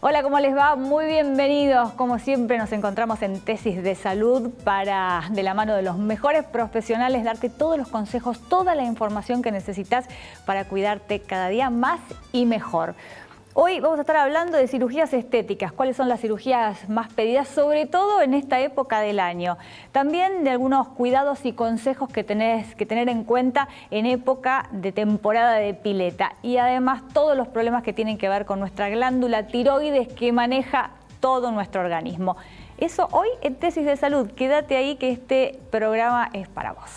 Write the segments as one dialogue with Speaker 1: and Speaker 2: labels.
Speaker 1: Hola, ¿cómo les va? Muy bienvenidos. Como siempre nos encontramos en Tesis de Salud para, de la mano de los mejores profesionales, darte todos los consejos, toda la información que necesitas para cuidarte cada día más y mejor. Hoy vamos a estar hablando de cirugías estéticas, cuáles son las cirugías más pedidas, sobre todo en esta época del año. También de algunos cuidados y consejos que tenés que tener en cuenta en época de temporada de pileta. Y además todos los problemas que tienen que ver con nuestra glándula tiroides que maneja todo nuestro organismo. Eso hoy en Tesis de Salud. Quédate ahí que este programa es para vos.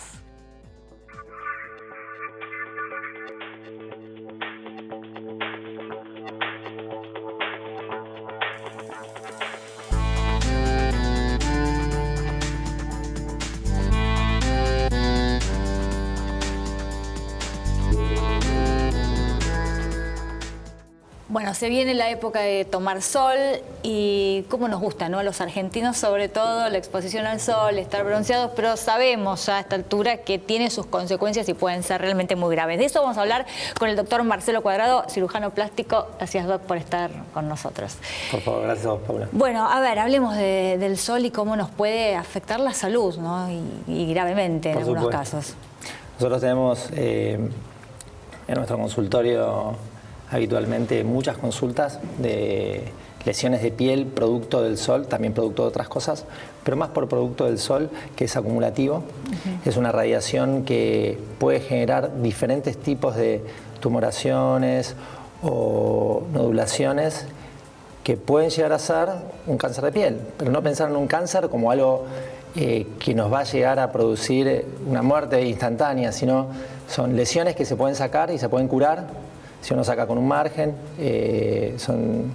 Speaker 1: Bueno, se viene la época de tomar sol y cómo nos gusta, ¿no? A los argentinos sobre todo, la exposición al sol, estar bronceados, pero sabemos ya a esta altura que tiene sus consecuencias y pueden ser realmente muy graves. De eso vamos a hablar con el doctor Marcelo Cuadrado, cirujano plástico. Gracias, doc, por estar con nosotros.
Speaker 2: Por favor, gracias a vos, Paula.
Speaker 1: Bueno, a ver, hablemos del sol y cómo nos puede afectar la salud, ¿no? Y gravemente en algunos casos.
Speaker 2: Nosotros tenemos en nuestro consultorio habitualmente muchas consultas de lesiones de piel producto del sol, también producto de otras cosas, pero más por producto del sol, que es acumulativo. Es una radiación que puede generar diferentes tipos de tumoraciones o nodulaciones que pueden llegar a ser un cáncer de piel, pero no pensar en un cáncer como algo que nos va a llegar a producir una muerte instantánea, sino son lesiones que se pueden sacar y se pueden curar si uno saca con un margen. Son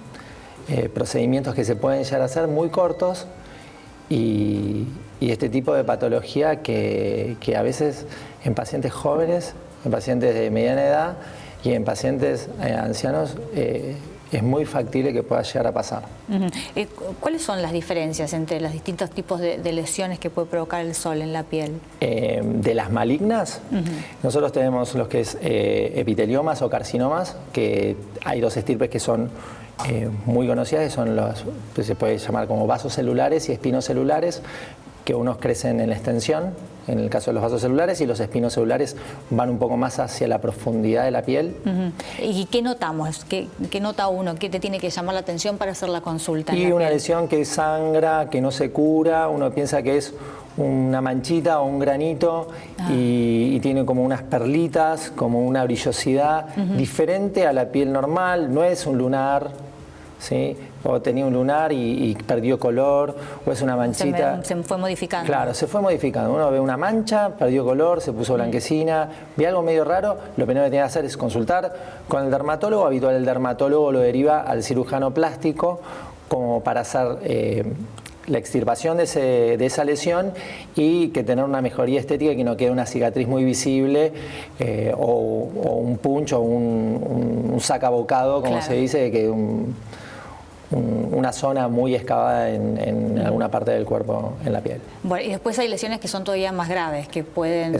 Speaker 2: procedimientos que se pueden llegar a hacer muy cortos y este tipo de patología que a veces en pacientes jóvenes, en pacientes de mediana edad y en pacientes ancianos es muy factible que pueda llegar a pasar.
Speaker 1: ¿Cuáles son las diferencias entre los distintos tipos de lesiones que puede provocar el sol en la piel?
Speaker 2: De las malignas, nosotros tenemos los que es epiteliomas o carcinomas, que hay dos estirpes que son muy conocidas, que son los que se puede llamar como vasos celulares y espinos celulares, que unos crecen en la extensión, en el caso de los vasos celulares, y los espinos celulares van un poco más hacia la profundidad de la piel.
Speaker 1: ¿Y qué notamos? ¿Qué nota uno? ¿Qué te tiene que llamar la atención para hacer la consulta?
Speaker 2: Y una lesión que sangra, que no se cura, uno piensa que es una manchita o un granito y tiene como unas perlitas, como una brillosidad diferente a la piel normal, no es un lunar, ¿sí? O tenía un lunar y perdió color, o es una manchita.
Speaker 1: Se fue modificando.
Speaker 2: Claro, se fue modificando. Uno ve una mancha, perdió color, se puso blanquecina, ve algo medio raro, lo primero que tiene que hacer es consultar con el dermatólogo. Habitual el dermatólogo lo deriva al cirujano plástico como para hacer la extirpación de esa lesión y que tener una mejoría estética y que no quede una cicatriz muy visible o un punch o un sacabocado, como se dice, que una zona muy excavada en alguna parte del cuerpo, en la piel.
Speaker 1: Bueno, y después hay lesiones que son todavía más graves, que pueden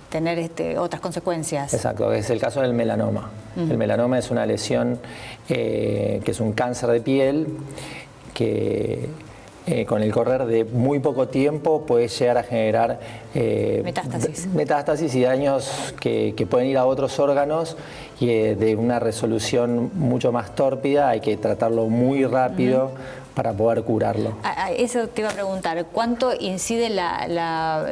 Speaker 1: tener otras consecuencias.
Speaker 2: Exacto, es el caso del melanoma. El melanoma es una lesión que es un cáncer de piel que con el correr de muy poco tiempo puede llegar a generar metástasis y daños que pueden ir a otros órganos y de una resolución mucho más tórpida. Hay que tratarlo muy rápido para poder curarlo.
Speaker 1: Eso te iba a preguntar, ¿cuánto incide la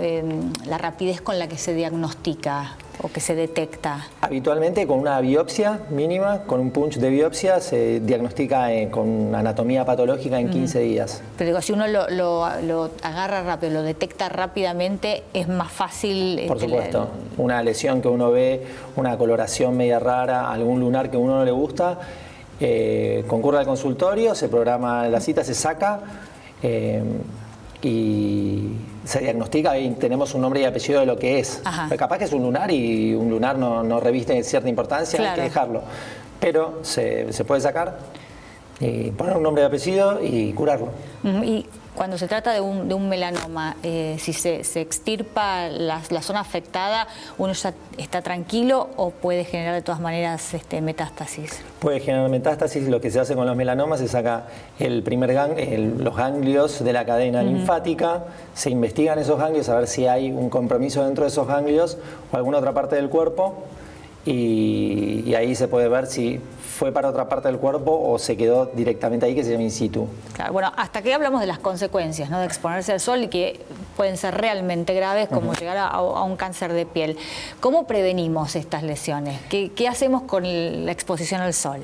Speaker 1: rapidez con la que se diagnostica o que se detecta?
Speaker 2: Habitualmente con una biopsia mínima, con un punch de biopsia, se diagnostica con anatomía patológica en 15 días.
Speaker 1: Pero digo, si uno lo agarra rápido, lo detecta rápidamente, es más fácil...
Speaker 2: Por supuesto. Una lesión que uno ve, una coloración media rara, algún lunar que a uno no le gusta, concurre al consultorio, se programa la cita, se saca y se diagnostica y tenemos un nombre y apellido de lo que es. Capaz que es un lunar y un lunar no reviste cierta importancia, hay que dejarlo. Pero se puede sacar y poner un nombre y apellido y curarlo.
Speaker 1: Y Cuando se trata de un melanoma, si se extirpa la zona afectada, ¿uno ya está tranquilo o puede generar de todas maneras metástasis?
Speaker 2: Puede generar metástasis. Lo que se hace con los melanomas, se saca los ganglios de la cadena linfática, se investigan esos ganglios a ver si hay un compromiso dentro de esos ganglios o alguna otra parte del cuerpo, y ahí se puede ver si fue para otra parte del cuerpo o se quedó directamente ahí, que se llama in situ.
Speaker 1: Claro, bueno, hasta que hablamos de las consecuencias, ¿no?, de exponerse al sol y que pueden ser realmente graves, como llegar a un cáncer de piel. ¿Cómo prevenimos estas lesiones? ¿Qué hacemos con la exposición al sol?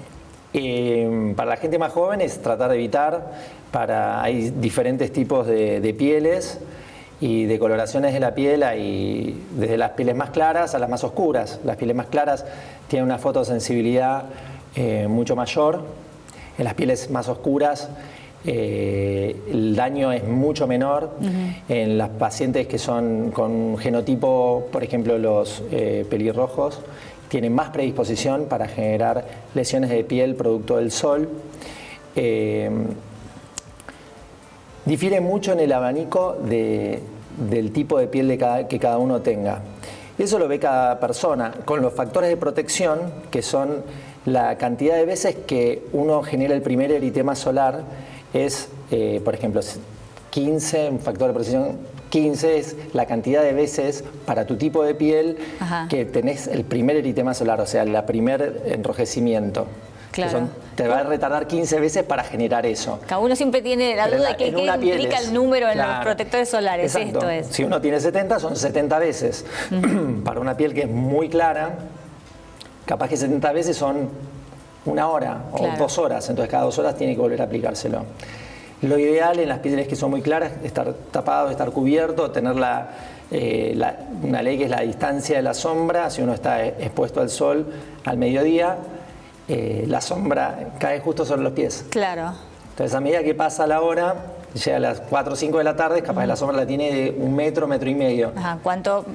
Speaker 2: Para la gente más joven es tratar de evitar, hay diferentes tipos de pieles y de coloraciones de la piel. Hay desde las pieles más claras a las más oscuras. Las pieles más claras tienen una fotosensibilidad mucho mayor. En las pieles más oscuras el daño es mucho menor. En las pacientes que son con genotipo, por ejemplo los pelirrojos, tienen más predisposición para generar lesiones de piel producto del sol. Difiere mucho en el abanico del tipo de piel que cada uno tenga. Eso lo ve cada persona, con los factores de protección, que son la cantidad de veces que uno genera el primer eritema solar. Es, por ejemplo, 15, un factor de protección 15 es la cantidad de veces para tu tipo de piel que tenés el primer eritema solar, o sea, el primer enrojecimiento.
Speaker 1: Claro.
Speaker 2: Te va a retardar 15 veces para generar eso.
Speaker 1: Cada uno siempre tiene la duda de qué implica el número en los protectores solares.
Speaker 2: Exacto.
Speaker 1: Esto es.
Speaker 2: Si uno tiene 70, son 70 veces. Para una piel que es muy clara, capaz que 70 veces son 1 hora o 2 horas. Entonces cada 2 horas tiene que volver a aplicárselo. Lo ideal en las pieles que son muy claras es estar tapado, estar cubierto, tener una ley que es la distancia de la sombra. Si uno está expuesto al sol al mediodía, la sombra cae justo sobre los pies.
Speaker 1: Claro.
Speaker 2: Entonces, a medida que pasa la hora, llega a las 4 o 5 de la tarde, capaz la sombra la tiene de 1 metro, 1,5 metros.
Speaker 1: Cuanto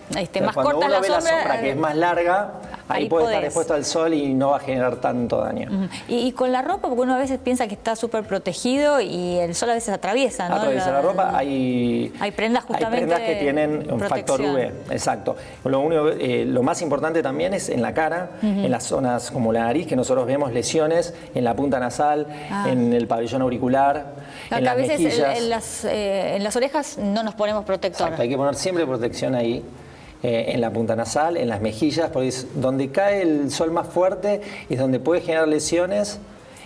Speaker 1: más corta la sombra...
Speaker 2: Cuando uno ve la sombra que es más larga, ahí puede estar expuesto al sol y no va a generar tanto daño.
Speaker 1: Y con la ropa, porque uno a veces piensa que está súper protegido y el sol a veces atraviesa, ¿no?
Speaker 2: Atraviesa la ropa, hay
Speaker 1: prendas justamente
Speaker 2: que tienen un factor UV, exacto. Lo más importante también es en la cara, en las zonas como la nariz, que nosotros vemos lesiones en la punta nasal, en el pabellón auricular, en las mejillas.
Speaker 1: En las orejas no nos ponemos protector.
Speaker 2: Exacto, hay que poner siempre protección ahí. En la punta nasal, en las mejillas, porque es donde cae el sol más fuerte, es donde puede generar lesiones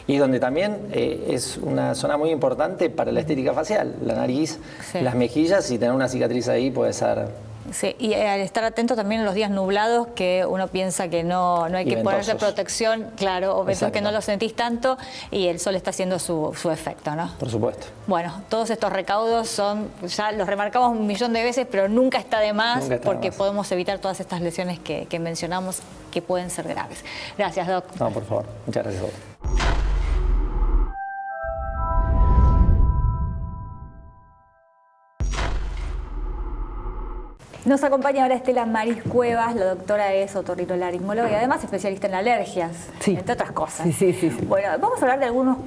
Speaker 2: y donde también es una zona muy importante para la estética facial. La nariz, las mejillas, y tener una cicatriz ahí puede ser...
Speaker 1: Sí, y al estar atento también en los días nublados, que uno piensa que no hay que ponerse protección, claro, o veces que no lo sentís tanto y el sol está haciendo su efecto, ¿no?
Speaker 2: Por supuesto.
Speaker 1: Bueno, todos estos recaudos ya los remarcamos 1.000.000 de veces, pero nunca está de más, porque podemos evitar todas estas lesiones que mencionamos que pueden ser graves. Gracias, Doc.
Speaker 2: No, por favor. Muchas gracias a vos.
Speaker 1: Nos acompaña ahora Estela Maris Cuevas, la doctora es otorrinolaringóloga y además especialista en alergias, entre otras cosas.
Speaker 3: Sí.
Speaker 1: Bueno, vamos a hablar de algunos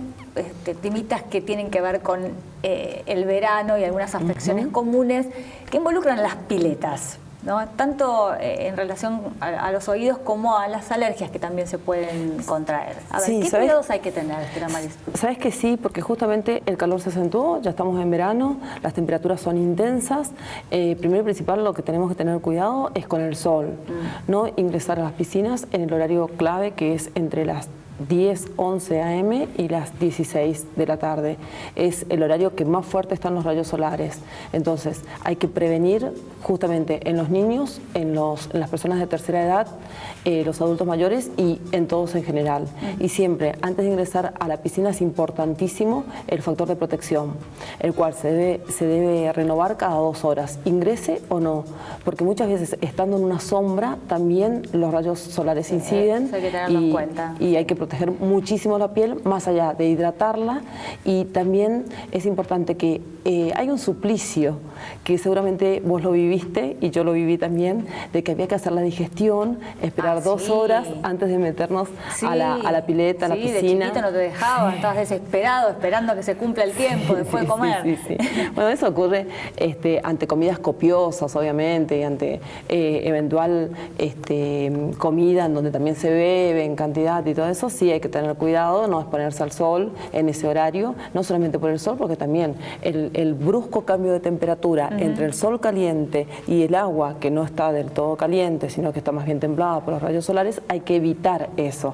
Speaker 1: temitas que tienen que ver con el verano y algunas afecciones comunes que involucran las piletas, ¿no? Tanto en relación a los oídos como a las alergias que también se pueden contraer. A ver, ¿qué cuidados hay que tener, Estela Maris?
Speaker 3: Sabes que sí, porque justamente el calor se acentuó, ya estamos en verano, las temperaturas son intensas. Primero y principal, lo que tenemos que tener cuidado es con el sol. No ingresar a las piscinas en el horario clave, que es entre las 10, 11 a.m. y las 16 de la tarde. Es el horario que más fuerte están los rayos solares. Entonces, hay que prevenir justamente en los niños, en las personas de tercera edad, los adultos mayores y en todos en general. Y siempre, antes de ingresar a la piscina, es importantísimo el factor de protección, el cual se debe renovar cada 2 horas, ingrese o no, porque muchas veces, estando en una sombra, también los rayos solares inciden.
Speaker 1: Eso hay que tenerlo en cuenta.
Speaker 3: Y hay que proteger muchísimo la piel, más allá de hidratarla. Y también es importante que hay un suplicio, que seguramente vos lo viviste y yo lo viví también, de que había que hacer la digestión, esperar 2 horas antes de meternos a la pileta, a la piscina.
Speaker 1: Sí, de chiquito no te dejaban, estabas desesperado esperando a que se cumpla el tiempo después de comer.
Speaker 3: Sí. Bueno, eso ocurre ante comidas copiosas, obviamente, y ante eventual comida en donde también se bebe en cantidad y todo eso. Sí hay que tener cuidado, no exponerse al sol en ese horario, no solamente por el sol, porque también el brusco cambio de temperatura entre el sol caliente y el agua que no está del todo caliente, sino que está más bien templada por los rayos solares, hay que evitar eso,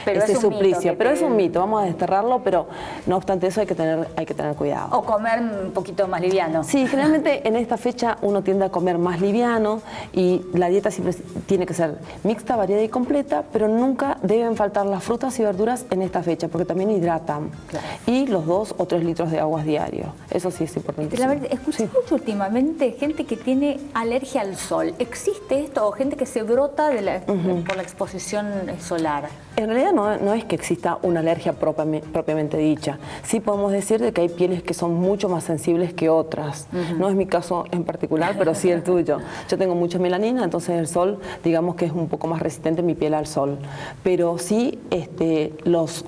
Speaker 3: ese suplicio. Pero es un mito, vamos a desterrarlo, pero no obstante eso hay que tener cuidado.
Speaker 1: O comer un poquito más liviano.
Speaker 3: Sí, generalmente en esta fecha uno tiende a comer más liviano y la dieta siempre tiene que ser mixta, variada y completa, pero nunca deben faltar las frutas y verduras en esta fecha, porque también hidratan. Claro. Y los 2 o 3 litros de agua diarios. Eso sí es importante.
Speaker 1: La verdad, escuché mucho últimamente gente que tiene alergia al sol. ¿Existe esto? ¿O gente que se brota por la exposición solar?
Speaker 3: En realidad no es que exista una alergia propiamente dicha. Sí podemos decir de que hay pieles que son mucho más sensibles que otras. No es mi caso en particular, pero sí el tuyo. Yo tengo mucha melanina, entonces el sol, digamos que es un poco más resistente mi piel al sol. Pero sí,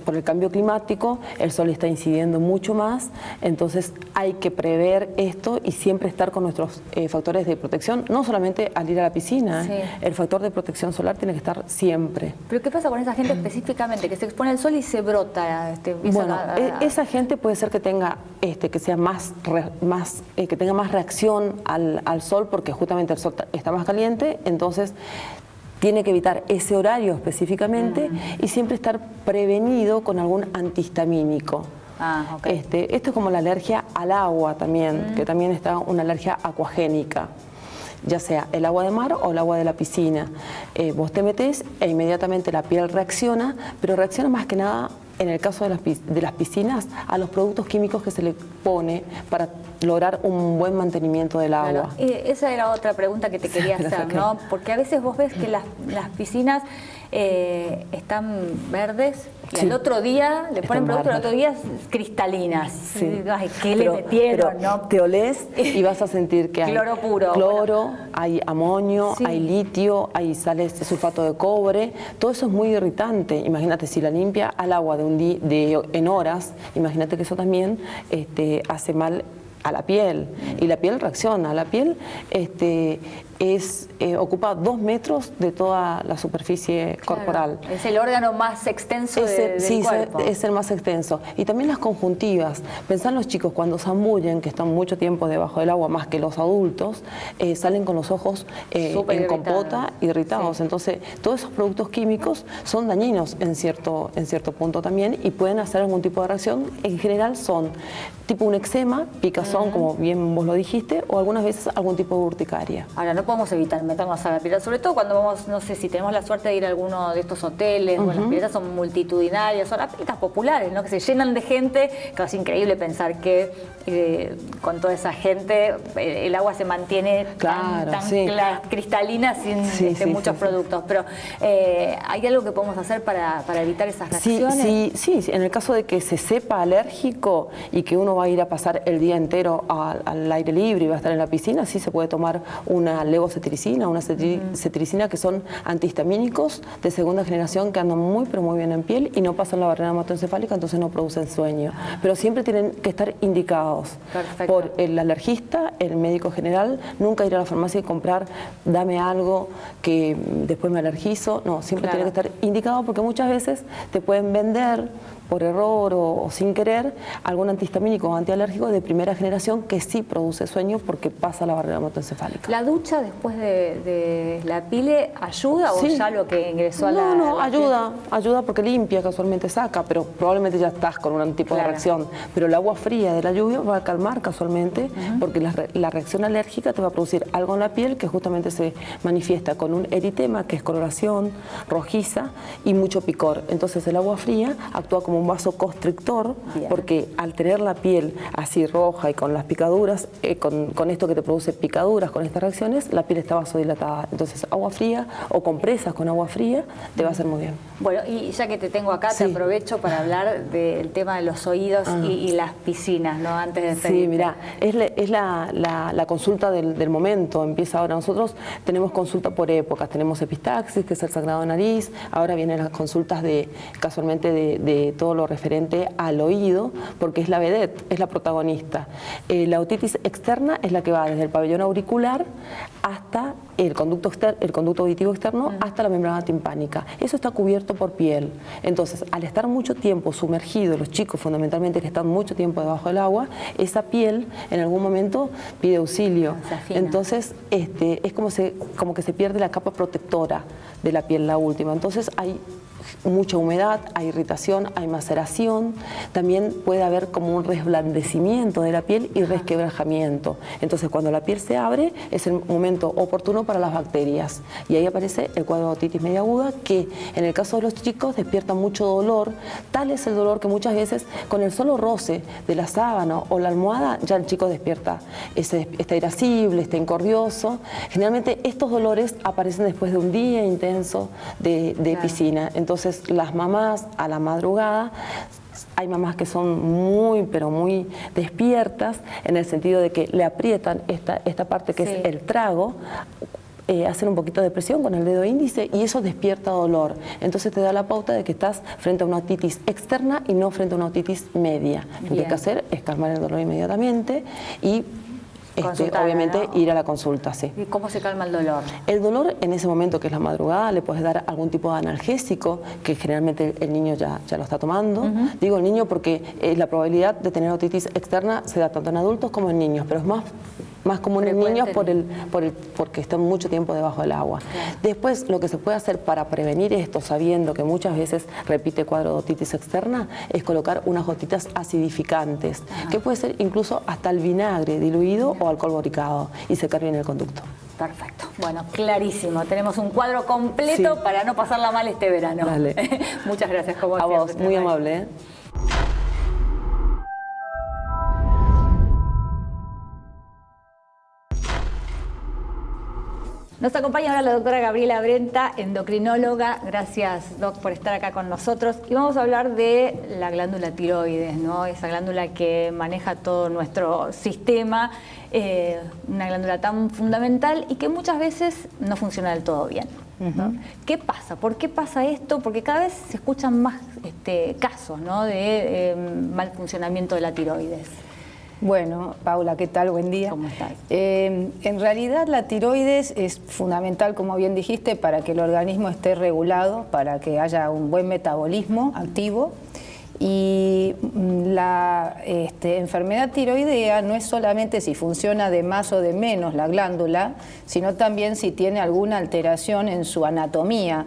Speaker 3: por el cambio climático, el sol está incidiendo mucho más, entonces hay que prever esto y siempre estar con nuestros factores de protección, no solamente al ir a la piscina. Sí. El factor de protección solar tiene que estar siempre.
Speaker 1: ¿Pero qué pasa con esa gente específicamente que se expone al sol y se brota?
Speaker 3: Bueno, esa gente puede ser que tenga que sea que tenga más reacción al sol, porque justamente el sol está más caliente, entonces tiene que evitar ese horario específicamente y siempre estar prevenido con algún antihistamínico. Okay. Esto es como la alergia al agua también, que también está una alergia acuagénica, ya sea el agua de mar o el agua de la piscina. Vos te metés e inmediatamente la piel reacciona, pero reacciona más que nada, en el caso de las piscinas, a los productos químicos que se le pone para lograr un buen mantenimiento del agua.
Speaker 1: Claro. Esa era otra pregunta que te quería hacer, ¿no? Porque a veces vos ves que las piscinas están verdes y al otro día le ponen productos, al otro día cristalinas.
Speaker 3: Sí.
Speaker 1: Ay, ¿qué le metieron?
Speaker 3: Pero
Speaker 1: ¿no?
Speaker 3: te olés y vas a sentir que hay
Speaker 1: cloro puro.
Speaker 3: Cloro, hay amonio, hay litio, hay sales de sulfato de cobre. Todo eso es muy irritante. Imagínate, si la limpia al agua en horas, imagínate que eso también hace mal a la piel, y la piel reacciona. La piel ocupa 2 metros de toda la superficie corporal.
Speaker 1: Es el órgano más extenso del cuerpo.
Speaker 3: Es el más extenso. Y también las conjuntivas. Pensá en los chicos cuando zambullen, que están mucho tiempo debajo del agua, más que los adultos, salen con los ojos en compota, irritados. Sí. Entonces, todos esos productos químicos son dañinos en cierto punto también y pueden hacer algún tipo de reacción. En general son tipo un eczema, picazón, como bien vos lo dijiste, o algunas veces algún tipo de urticaria.
Speaker 1: Ahora, no podemos evitar meternos a la pileta, sobre todo cuando vamos, no sé, si tenemos la suerte de ir a alguno de estos hoteles, bueno, las piletas son multitudinarias, son las piletas populares, ¿no? Que se llenan de gente, que es increíble pensar que con toda esa gente el agua se mantiene tan cristalina sin muchos productos. Pero ¿hay algo que podemos hacer para evitar esas reacciones?
Speaker 3: Sí, en el caso de que se sepa alérgico y que uno va a ir a pasar el día entero al aire libre y va a estar en la piscina, sí se puede tomar una levocetiricina, una cetiricina, que son antihistamínicos de segunda generación que andan muy pero muy bien en piel y no pasan la barrera hematoencefálica, entonces no producen sueño. Pero siempre tienen que estar indicados por el alergista, el médico general. Nunca ir a la farmacia y comprar, dame algo que después me alergizo. No, siempre tiene que estar indicado, porque muchas veces te pueden vender por error o sin querer algún antihistamínico o antialérgico de primera generación que sí produce sueño porque pasa la barrera hematoencefálica.
Speaker 1: ¿La ducha después de la pile ayuda o ya lo que ingresó a la...
Speaker 3: No, ayuda porque limpia, casualmente saca, pero probablemente ya estás con un tipo de reacción. Pero el agua fría de la lluvia va a calmar casualmente, porque la reacción alérgica te va a producir algo en la piel que justamente se manifiesta con un eritema, que es coloración rojiza, y mucho picor. Entonces el agua fría actúa como como un vaso constrictor,
Speaker 1: Bien.
Speaker 3: porque al tener la piel así roja y con las picaduras, con esto que te produce picaduras, con estas reacciones, la piel está vasodilatada. Entonces, agua fría o compresas con agua fría te va a hacer muy bien.
Speaker 1: Bueno, y ya que te tengo acá, te aprovecho para hablar del tema de los oídos y las piscinas, ¿no? Antes de
Speaker 3: Sí, mira, es la consulta del momento, empieza ahora. Nosotros tenemos consulta por épocas, tenemos epistaxis, que es el sangrado de nariz, ahora vienen las consultas casualmente de todo lo referente al oído, porque es la vedette, es la protagonista. La otitis externa es la que va desde el pabellón auricular hasta el conducto auditivo externo hasta la membrana timpánica. Eso está cubierto por piel. Entonces, al estar mucho tiempo sumergido, los chicos fundamentalmente que están mucho tiempo debajo del agua, esa piel en algún momento pide auxilio. Entonces, es como que se pierde la capa protectora de la piel, la última. Entonces, hay mucha humedad, hay irritación, hay maceración, también puede haber como un resblandecimiento de la piel y resquebrajamiento. Entonces, cuando la piel se abre, es el momento oportuno para las bacterias. Y ahí aparece el cuadro de otitis media aguda, que en el caso de los chicos despierta mucho dolor. Tal es el dolor que muchas veces con el solo roce de la sábana o la almohada, ya el chico despierta, está irascible, está incordioso. Generalmente estos dolores aparecen después de un día intenso de piscina. Entonces, las mamás a la madrugada, hay mamás que son muy, pero muy despiertas, en el sentido de que le aprietan esta parte que es el trago, hacen un poquito de presión con el dedo índice y eso despierta dolor. Entonces te da la pauta de que estás frente a una otitis externa y no frente a una otitis media. Lo que hay que hacer es calmar el dolor inmediatamente y obviamente, ¿no?, ir a la consulta, sí.
Speaker 1: ¿Y cómo se calma el dolor?
Speaker 3: El dolor en ese momento, que es la madrugada, le puedes dar algún tipo de analgésico, que generalmente el niño ya lo está tomando. Digo el niño porque la probabilidad de tener otitis externa se da tanto en adultos como en niños, pero es más común en niños porque están mucho tiempo debajo del agua. Claro. Después, lo que se puede hacer para prevenir esto, sabiendo que muchas veces repite cuadro de otitis externa, es colocar unas gotitas acidificantes, que puede ser incluso hasta el vinagre diluido o alcohol boricado, y secar bien el conducto.
Speaker 1: Perfecto. Bueno, clarísimo. Tenemos un cuadro completo para no pasarla mal este verano.
Speaker 3: Dale.
Speaker 1: Muchas gracias, como
Speaker 3: a
Speaker 1: siempre.
Speaker 3: vos, muy amable, ¿eh?
Speaker 1: Nos acompaña ahora la doctora Gabriela Brenta, endocrinóloga. Gracias, Doc, por estar acá con nosotros. Y vamos a hablar de la glándula tiroides, ¿no? Esa glándula que maneja todo nuestro sistema, una glándula tan fundamental y que muchas veces no funciona del todo bien, ¿no? ¿Qué pasa? ¿Por qué pasa esto? Porque cada vez se escuchan más casos, ¿no?, de mal funcionamiento de la tiroides.
Speaker 4: Bueno, Paula, ¿qué tal? Buen día.
Speaker 1: ¿Cómo estás?
Speaker 4: En realidad la tiroides es fundamental, como bien dijiste, para que el organismo esté regulado, para que haya un buen metabolismo activo. Y la enfermedad tiroidea no es solamente si funciona de más o de menos la glándula, sino también si tiene alguna alteración en su anatomía.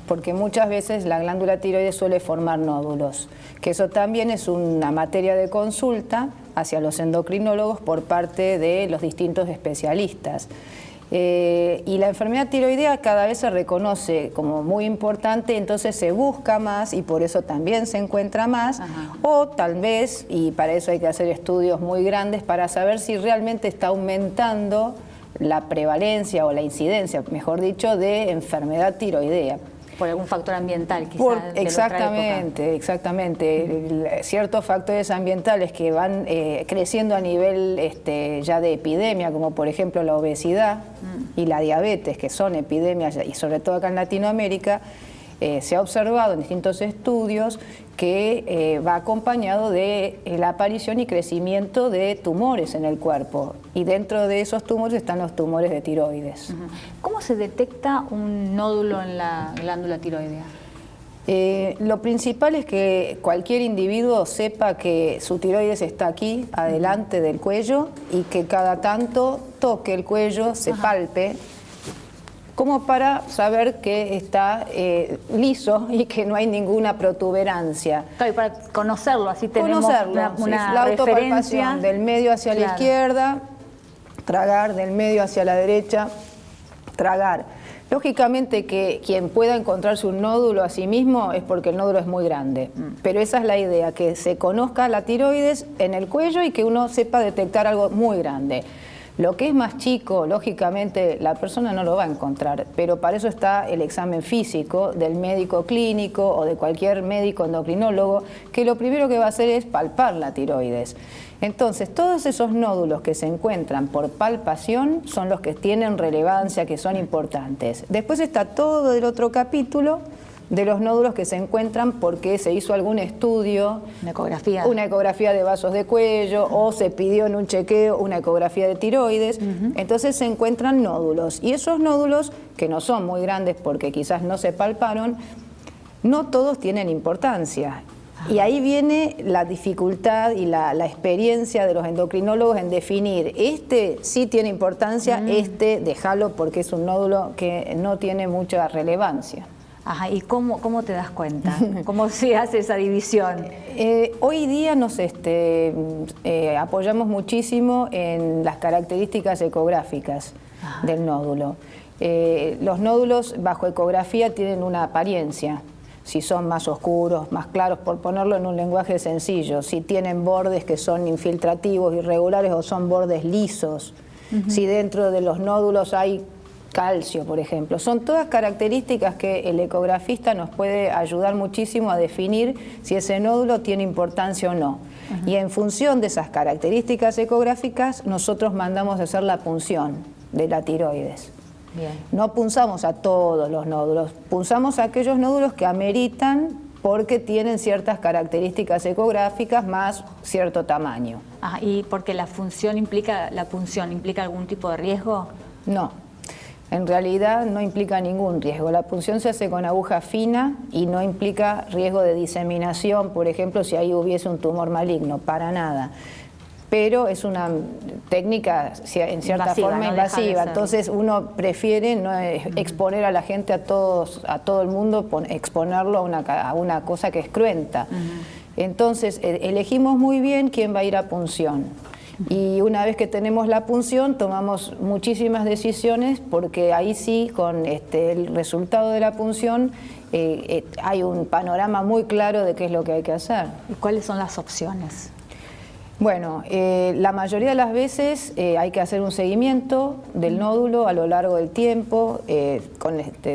Speaker 4: Porque muchas veces la glándula tiroides suele formar nódulos, que eso también es una materia de consulta hacia los endocrinólogos por parte de los distintos especialistas. Y la enfermedad tiroidea cada vez se reconoce como muy importante, entonces se busca más y por eso también se encuentra más. O tal vez, y para eso hay que hacer estudios muy grandes para saber si realmente está aumentando la prevalencia o la incidencia, mejor dicho, de enfermedad tiroidea.
Speaker 1: Por algún factor ambiental, quizás.
Speaker 4: Exactamente. Ciertos factores ambientales que van creciendo a nivel ya de epidemia, como por ejemplo la obesidad y la diabetes, que son epidemias, y sobre todo acá en Latinoamérica, se ha observado en distintos estudios que va acompañado de la aparición y crecimiento de tumores en el cuerpo. Y dentro de esos tumores están los tumores de tiroides.
Speaker 1: ¿Cómo se detecta un nódulo en la glándula tiroidea?
Speaker 4: Lo principal es que cualquier individuo sepa que su tiroides está aquí, adelante del cuello, y que cada tanto toque el cuello, se palpe, como para saber que está liso y que no hay ninguna protuberancia.
Speaker 1: Claro, y para conocerlo, así tenemos una
Speaker 4: la
Speaker 1: referencia.
Speaker 4: autopalpación del medio hacia la izquierda, tragar, del medio hacia la derecha, tragar. Lógicamente que quien pueda encontrarse un nódulo a sí mismo es porque el nódulo es muy grande, pero esa es la idea, que se conozca la tiroides en el cuello y que uno sepa detectar algo muy grande. Lo que es más chico, lógicamente, la persona no lo va a encontrar, pero para eso está el examen físico del médico clínico o de cualquier médico endocrinólogo, que lo primero que va a hacer es palpar la tiroides. Entonces, todos esos nódulos que se encuentran por palpación son los que tienen relevancia, que son importantes. Después está todo el otro capítulo de los nódulos que se encuentran porque se hizo algún estudio, una ecografía de vasos de cuello, o se pidió en un chequeo una ecografía de tiroides. Entonces se encuentran nódulos, y esos nódulos, que no son muy grandes porque quizás no se palparon, no todos tienen importancia. Y ahí viene la dificultad y la experiencia de los endocrinólogos en definir, este sí tiene importancia, este déjalo porque es un nódulo que no tiene mucha relevancia.
Speaker 1: Ajá, ¿y cómo te das cuenta? ¿Cómo se hace esa división?
Speaker 4: Hoy día nos apoyamos muchísimo en las características ecográficas del nódulo. Los nódulos bajo ecografía tienen una apariencia, si son más oscuros, más claros, por ponerlo en un lenguaje sencillo, si tienen bordes que son infiltrativos, irregulares, o son bordes lisos, si dentro de los nódulos hay calcio, por ejemplo. Son todas características que el ecografista nos puede ayudar muchísimo a definir si ese nódulo tiene importancia o no. Y en función de esas características ecográficas, nosotros mandamos a hacer la punción de la tiroides.
Speaker 1: Bien.
Speaker 4: No punzamos a todos los nódulos, punzamos a aquellos nódulos que ameritan porque tienen ciertas características ecográficas más cierto tamaño.
Speaker 1: ¿Y porque la punción implica algún tipo de riesgo?
Speaker 4: No. En realidad no implica ningún riesgo. La punción se hace con aguja fina y no implica riesgo de diseminación, por ejemplo, si ahí hubiese un tumor maligno, para nada. Pero es una técnica en cierta forma invasiva, entonces uno prefiere no exponer a la gente, a todo el mundo, exponerlo a una cosa que es cruenta. Entonces elegimos muy bien quién va a ir a punción. Y una vez que tenemos la punción, tomamos muchísimas decisiones, porque ahí sí, con el resultado de la punción, hay un panorama muy claro de qué es lo que hay que hacer.
Speaker 1: ¿Y cuáles son las opciones?
Speaker 4: Bueno, la mayoría de las veces hay que hacer un seguimiento del nódulo a lo largo del tiempo,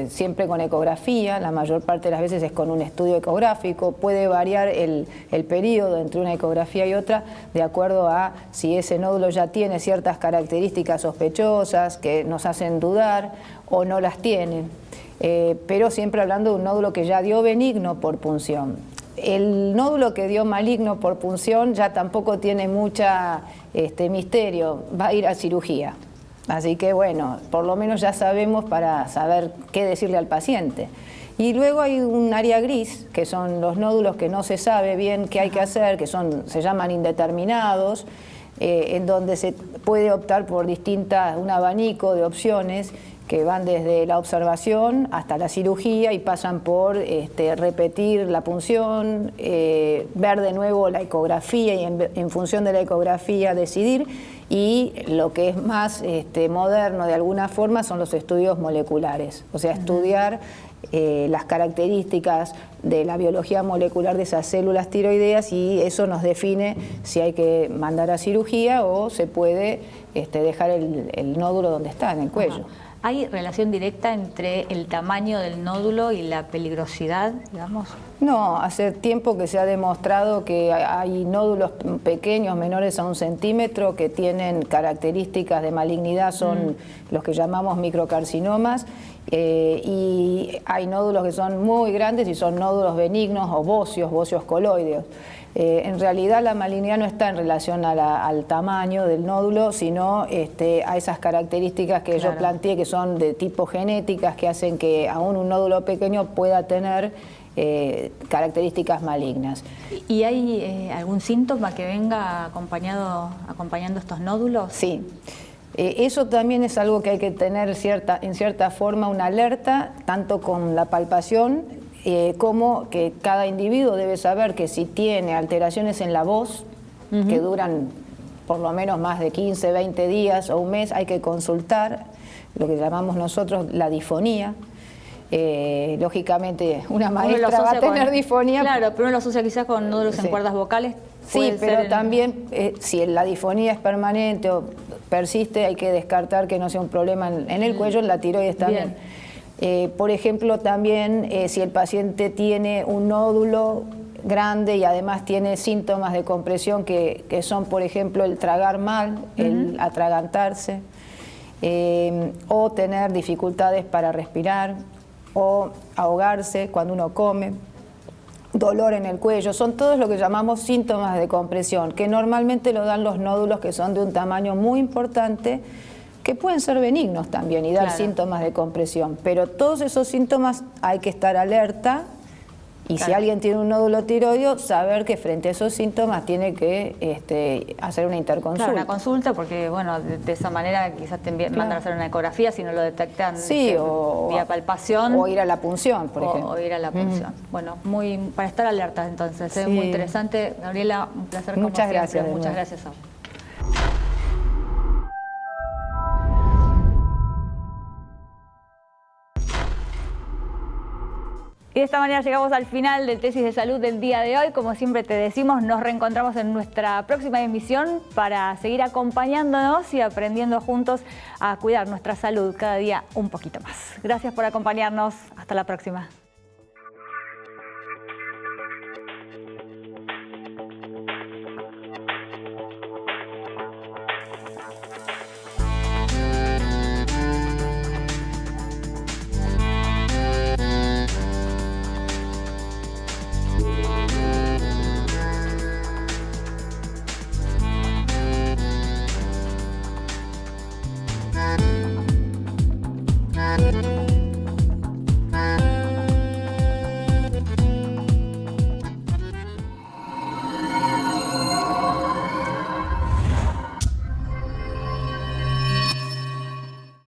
Speaker 4: siempre con ecografía. La mayor parte de las veces es con un estudio ecográfico. Puede variar el periodo entre una ecografía y otra de acuerdo a si ese nódulo ya tiene ciertas características sospechosas que nos hacen dudar o no las tiene. Pero siempre hablando de un nódulo que ya dio benigno por punción. El nódulo que dio maligno por punción ya tampoco tiene mucha misterio, va a ir a cirugía. Así que bueno, por lo menos ya sabemos para saber qué decirle al paciente. Y luego hay un área gris, que son los nódulos que no se sabe bien qué hay que hacer, que se llaman indeterminados, en donde se puede optar por un abanico de opciones que van desde la observación hasta la cirugía y pasan por repetir la punción, ver de nuevo la ecografía y en función de la ecografía decidir. Y lo que es más moderno de alguna forma son los estudios moleculares, o sea, estudiar las características de la biología molecular de esas células tiroideas, y eso nos define si hay que mandar a cirugía o se puede dejar el nódulo donde está, en el cuello.
Speaker 1: ¿Hay relación directa entre el tamaño del nódulo y la peligrosidad, digamos?
Speaker 4: No, hace tiempo que se ha demostrado que hay nódulos pequeños, menores a 1 centímetro, que tienen características de malignidad, son los que llamamos microcarcinomas, y hay nódulos que son muy grandes y son nódulos benignos o bóceos coloideos. En realidad la malignidad no está en relación al tamaño del nódulo, sino a esas características que yo planteé, que son de tipo genéticas, que hacen que aún un nódulo pequeño pueda tener características malignas.
Speaker 1: ¿Y hay algún síntoma que venga acompañando estos nódulos?
Speaker 4: Sí. Eso también es algo que hay que tener en cierta forma una alerta, tanto con la palpación, como que cada individuo debe saber que si tiene alteraciones en la voz, que duran por lo menos más de 15, 20 días o un mes, hay que consultar lo que llamamos nosotros la disfonía. Lógicamente, una
Speaker 1: Uno lo
Speaker 4: maestra va a
Speaker 1: asocia
Speaker 4: tener
Speaker 1: con-
Speaker 4: disfonía.
Speaker 1: Claro, pero uno lo asocia quizás con nódulos
Speaker 4: Sí.
Speaker 1: en cuerdas vocales.
Speaker 4: Sí,
Speaker 1: Puede
Speaker 4: pero
Speaker 1: ser en-
Speaker 4: también si la disfonía es permanente o persiste, hay que descartar que no sea un problema en el cuello, en la tiroides también. Por ejemplo, también si el paciente tiene un nódulo grande y además tiene síntomas de compresión que son, por ejemplo, el tragar mal, el atragantarse, o tener dificultades para respirar, o ahogarse cuando uno come, dolor en el cuello, son todos lo que llamamos síntomas de compresión, que normalmente lo dan los nódulos que son de un tamaño muy importante, que pueden ser benignos también y dar
Speaker 1: Claro.
Speaker 4: síntomas de compresión, pero todos esos síntomas hay que estar alerta y si
Speaker 1: Claro.
Speaker 4: alguien tiene un nódulo tiroideo, saber que frente a esos síntomas tiene que hacer una interconsulta.
Speaker 1: Claro, una consulta, porque bueno, de esa manera quizás te mandan a hacer una ecografía si no lo detectan
Speaker 4: Sí, o
Speaker 1: vía palpación.
Speaker 4: o ir a la punción, por ejemplo.
Speaker 1: O ir a la punción. Bueno, para estar alertas entonces, es
Speaker 4: Sí.
Speaker 1: muy interesante. Gabriela, un placer como
Speaker 4: Muchas
Speaker 1: siempre.
Speaker 4: gracias de
Speaker 1: Muchas
Speaker 4: nuevo.
Speaker 1: gracias a vos. Y de esta manera llegamos al final del Tesis de Salud del día de hoy. Como siempre te decimos, nos reencontramos en nuestra próxima emisión para seguir acompañándonos y aprendiendo juntos a cuidar nuestra salud cada día un poquito más. Gracias por acompañarnos. Hasta la próxima.
Speaker 5: Thank you.